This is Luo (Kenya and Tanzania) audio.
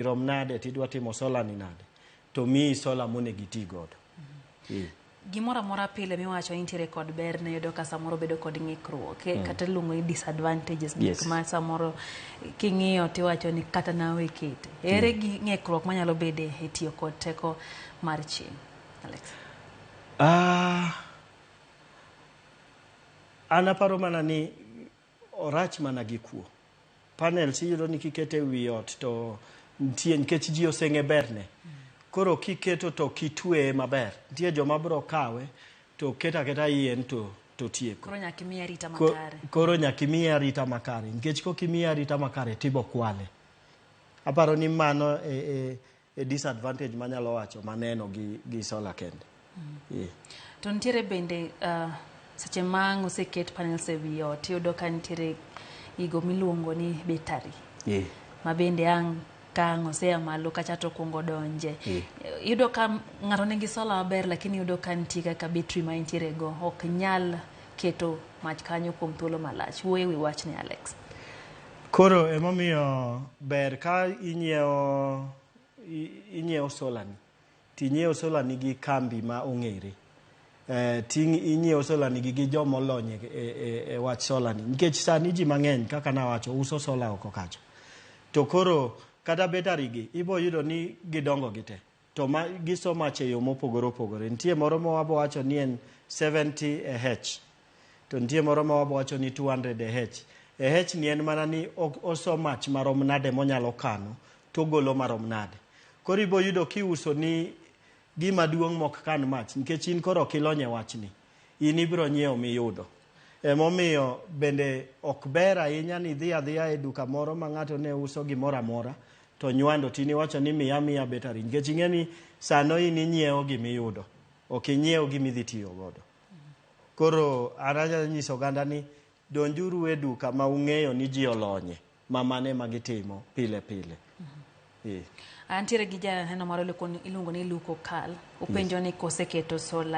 rom nade tidwa timo sola ni nade to mi sola mone giti godo. Gimora mora pile miwacho intiere kod ber ne yudo ka samoro bedo kod ng'ikruok kata luongo ni disadvantages gik ma samoro king'iyo tiwacho ni kata nawe kete ere gi ng'ikruok manyalo bede e tiyo kod teko mar chieng', Alex? An aparo mana ni orach mana gi kuo. Panels iyudo ni kikete wi ot to nitie nikech ji oseng'e berne. Koro kiketo to kitwe maber. Nitie joma biro kawe to keta yien to tieko. Koro nyaka imiye arita makare. Koro nyaka imiye arita makare. Nikech kok imiye arita makare tibo kwale. Aparo ni mano e disadvantage manyalo wacho maneno gi sola kende. To nitiere bende seche mang oseket panels e wi ot iyudo ka nitiere igo miluongo ni battery. Ma bende kang' osea malo kacha to kuongo donje. Iyudo ka ng'ato nigi sola maber lakini iyudo ka nitie kaka battery ma intiere go ok nyal keto mach kanyo kuom thuolo malach. Wuoye wi wachni, Alex. Koro emomiyo ber ka inyiewo sola ni. Tinyiewo sola ni gi kambi ma ong'ere. Inyiewo sola ni gi jomolony e wach sola ni. Nikech sani ji mang'eny kaka nawacho uso sola oko kacho. To koro kata battery gi ibo yudo ni gidongo gite. To giso mach e yo mopogore opogore. Nitie moro ma wabo wacho ni en 70 AH. To nitie moro ma wabo wacho ni 200 AH. AH ni en mana ni oso mach marom nade monyalo kano to golo marom nade. Koro ibo yudo kiuso ni gima duong' mok kan mach nikech in koro kilonye wachni. In ibiro nyiewo miyudo. Emomiyo bende ok ber ahinya ni dhi adhiya e duka moro ma ng'ato ne uso gimoro amora to nywando tini wacho ni miya battery nikech ing'e ni sano in inyiewo gimiyudo ok inyiewo gimidhi tiyo godo. Koro araja nyiso ganda ni donjuru e duka ma ung'eyo ni ji olonye ma mane ma gitimo pile. Antiere gi janeno moro iluongo ni Luko Kal. Upenjo ni koseketo sola